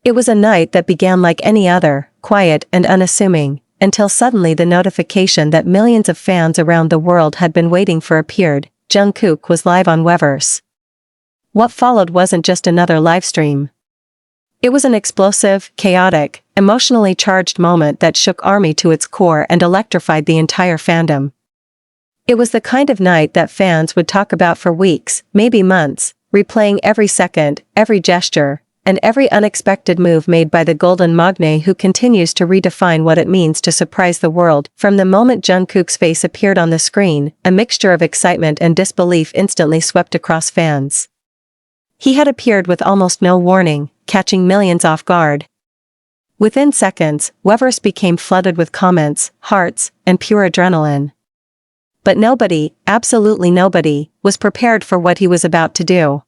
It was a night that began like any other, quiet and unassuming, until suddenly the notification that millions of fans around the world had been waiting for appeared. Jungkook was live on Weverse. What followed wasn't just another livestream. It was an explosive, chaotic, emotionally charged moment that shook ARMY to its core and electrified the entire fandom. It was the kind of night that fans would talk about for weeks, maybe months, replaying every second, every gesture, and every unexpected move made by the Golden Maknae, who continues to redefine what it means to surprise the world. From the moment Jungkook's face appeared on the screen, a mixture of excitement and disbelief instantly swept across fans. He had appeared with almost no warning, catching millions off guard. Within seconds, Weverse became flooded with comments, hearts, and pure adrenaline. But nobody, absolutely nobody, was prepared for what he was about to do.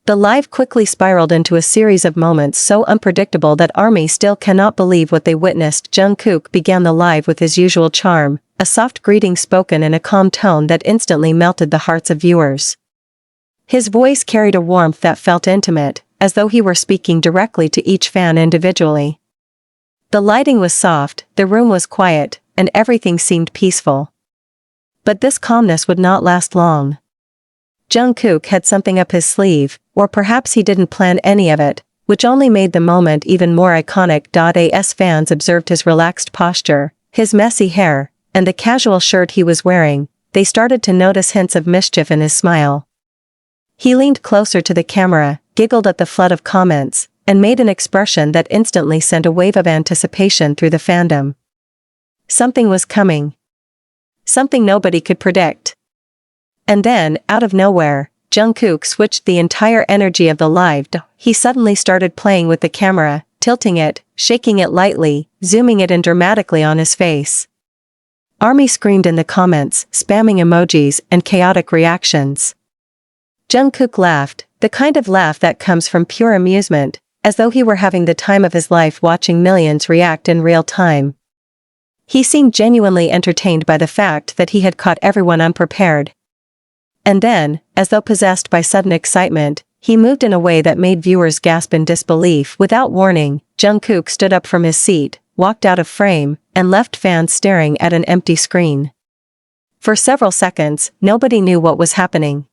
The live quickly spiraled into a series of moments so unpredictable that ARMY still cannot believe what they witnessed. Jungkook began the live with his usual charm, a soft greeting spoken in a calm tone that instantly melted the hearts of viewers. His voice carried a warmth that felt intimate, as though he were speaking directly to each fan individually. The lighting was soft, the room was quiet, and everything seemed peaceful. But this calmness would not last long. Jungkook had something up his sleeve, or perhaps he didn't plan any of it, which only made the moment even more iconic. As fans observed his relaxed posture, his messy hair, and the casual shirt he was wearing, they started to notice hints of mischief in his smile. He leaned closer to the camera, giggled at the flood of comments, and made an expression that instantly sent a wave of anticipation through the fandom. Something was coming. Something nobody could predict. And then, out of nowhere, Jungkook switched the entire energy of the live. He suddenly started playing with the camera, tilting it, shaking it lightly, zooming it in dramatically on his face. ARMY screamed in the comments, spamming emojis and chaotic reactions. Jungkook laughed, the kind of laugh that comes from pure amusement, as though he were having the time of his life watching millions react in real time. He seemed genuinely entertained by the fact that he had caught everyone unprepared. And then, as though possessed by sudden excitement, he moved in a way that made viewers gasp in disbelief. Without warning, Jungkook stood up from his seat, walked out of frame, and left fans staring at an empty screen. For several seconds, nobody knew what was happening.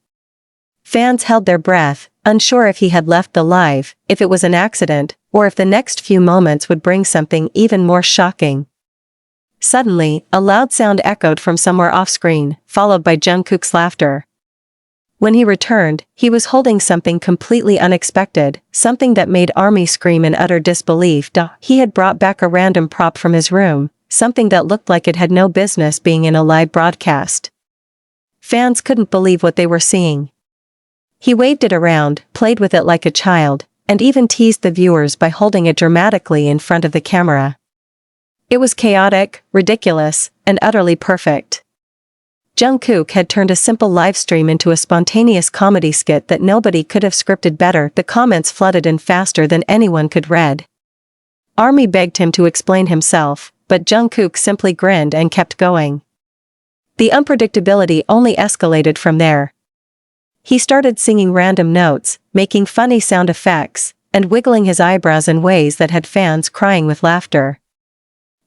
Fans held their breath, unsure if he had left the live, if it was an accident, or if the next few moments would bring something even more shocking. Suddenly, a loud sound echoed from somewhere off-screen, followed by Jungkook's laughter. When he returned, he was holding something completely unexpected, something that made ARMY scream in utter disbelief. He had brought back a random prop from his room, something that looked like it had no business being in a live broadcast. Fans couldn't believe what they were seeing. He waved it around, played with it like a child, and even teased the viewers by holding it dramatically in front of the camera. It was chaotic, ridiculous, and utterly perfect. Jungkook had turned a simple livestream into a spontaneous comedy skit that nobody could have scripted better. The comments flooded in faster than anyone could read. ARMY begged him to explain himself, but Jungkook simply grinned and kept going. The unpredictability only escalated from there. He started singing random notes, making funny sound effects, and wiggling his eyebrows in ways that had fans crying with laughter.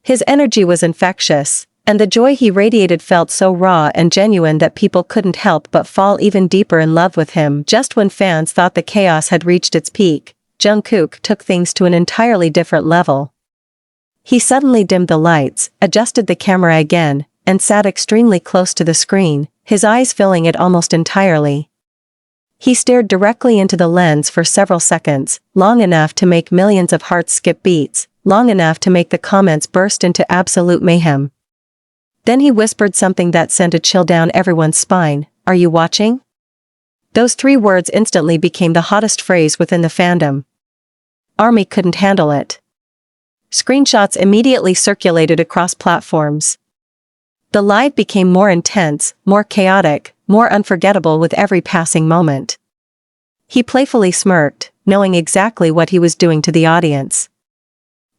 His energy was infectious, and the joy he radiated felt so raw and genuine that people couldn't help but fall even deeper in love with him. Just when fans thought the chaos had reached its peak, Jungkook took things to an entirely different level. He suddenly dimmed the lights, adjusted the camera again, and sat extremely close to the screen, his eyes filling it almost entirely. He stared directly into the lens for several seconds, long enough to make millions of hearts skip beats, long enough to make the comments burst into absolute mayhem. Then he whispered something that sent a chill down everyone's spine. "Are you watching?" Those 3 words instantly became the hottest phrase within the fandom. ARMY couldn't handle it. Screenshots immediately circulated across platforms. The live became more intense, more chaotic, more unforgettable with every passing moment. He playfully smirked, knowing exactly what he was doing to the audience.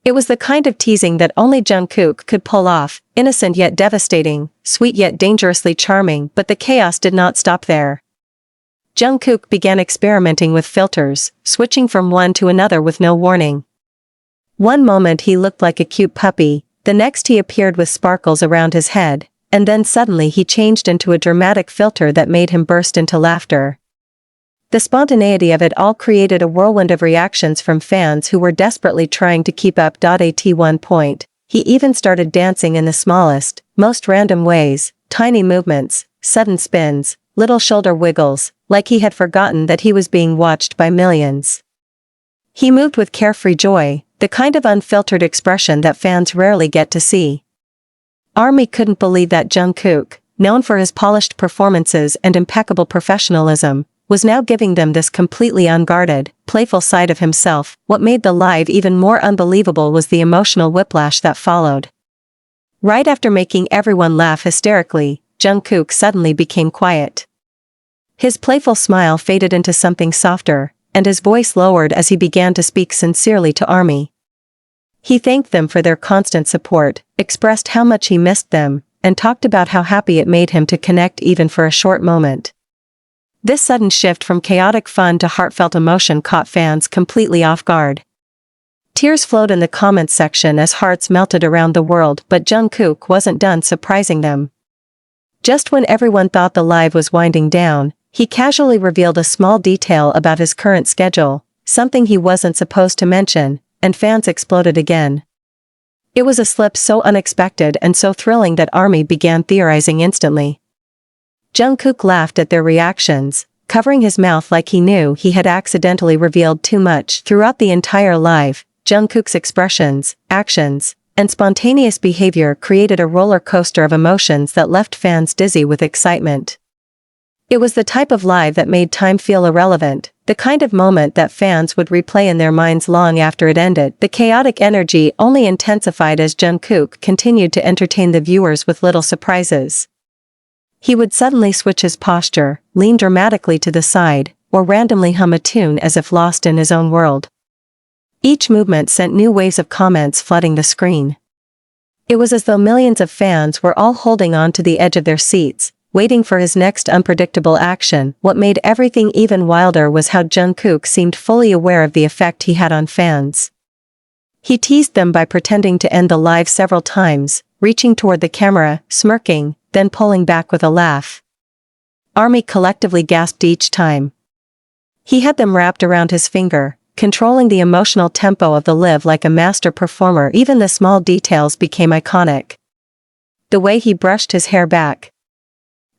It was the kind of teasing that only Jungkook could pull off, innocent yet devastating, sweet yet dangerously charming. But the chaos did not stop there. Jungkook began experimenting with filters, switching from one to another with no warning. One moment he looked like a cute puppy, the next he appeared with sparkles around his head, and then suddenly he changed into a dramatic filter that made him burst into laughter. The spontaneity of it all created a whirlwind of reactions from fans who were desperately trying to keep up. At one point, he even started dancing in the smallest, most random ways, tiny movements, sudden spins, little shoulder wiggles, like he had forgotten that he was being watched by millions. He moved with carefree joy, the kind of unfiltered expression that fans rarely get to see. ARMY couldn't believe that Jungkook, known for his polished performances and impeccable professionalism, was now giving them this completely unguarded, playful side of himself. What made the live even more unbelievable was the emotional whiplash that followed. Right after making everyone laugh hysterically, Jungkook suddenly became quiet. His playful smile faded into something softer, and his voice lowered as he began to speak sincerely to ARMY. He thanked them for their constant support, expressed how much he missed them, and talked about how happy it made him to connect even for a short moment. This sudden shift from chaotic fun to heartfelt emotion caught fans completely off guard. Tears flowed in the comments section as hearts melted around the world, but Jungkook wasn't done surprising them. Just when everyone thought the live was winding down, he casually revealed a small detail about his current schedule, something he wasn't supposed to mention, and fans exploded again. It was a slip so unexpected and so thrilling that ARMY began theorizing instantly. Jungkook laughed at their reactions, covering his mouth like he knew he had accidentally revealed too much. Throughout the entire live, Jungkook's expressions, actions, and spontaneous behavior created a roller coaster of emotions that left fans dizzy with excitement. It was the type of live that made time feel irrelevant, the kind of moment that fans would replay in their minds long after it ended. The chaotic energy only intensified as Jungkook continued to entertain the viewers with little surprises. He would suddenly switch his posture, lean dramatically to the side, or randomly hum a tune as if lost in his own world. Each movement sent new waves of comments flooding the screen. It was as though millions of fans were all holding on to the edge of their seats, waiting for his next unpredictable action. What made everything even wilder was how Jungkook seemed fully aware of the effect he had on fans. He teased them by pretending to end the live several times, reaching toward the camera, smirking, then pulling back with a laugh. ARMY collectively gasped each time. He had them wrapped around his finger, controlling the emotional tempo of the live like a master performer. Even the small details became iconic. The way he brushed his hair back.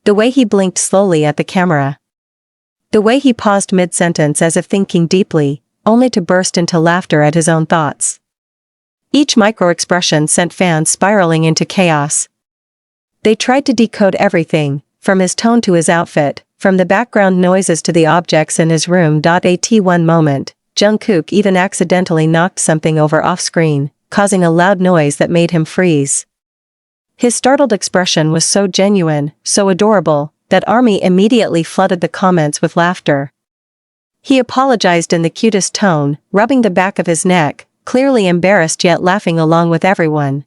The way he blinked slowly at the camera. The way he paused mid-sentence as if thinking deeply, only to burst into laughter at his own thoughts. Each micro-expression sent fans spiraling into chaos. They tried to decode everything, from his tone to his outfit, from the background noises to the objects in his room. At one moment, Jungkook even accidentally knocked something over off-screen, causing a loud noise that made him freeze. His startled expression was so genuine, so adorable, that ARMY immediately flooded the comments with laughter. He apologized in the cutest tone, rubbing the back of his neck, clearly embarrassed yet laughing along with everyone.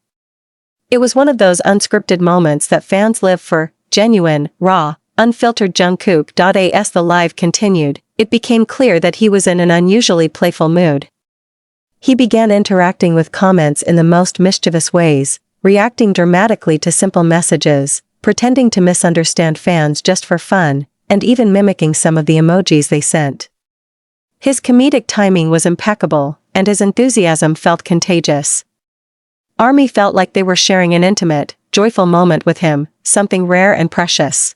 It was one of those unscripted moments that fans live for, genuine, raw, unfiltered. Jungkook. As the live continued, it became clear that he was in an unusually playful mood. He began interacting with comments in the most mischievous ways, reacting dramatically to simple messages, pretending to misunderstand fans just for fun, and even mimicking some of the emojis they sent. His comedic timing was impeccable, and his enthusiasm felt contagious. ARMY felt like they were sharing an intimate, joyful moment with him, something rare and precious.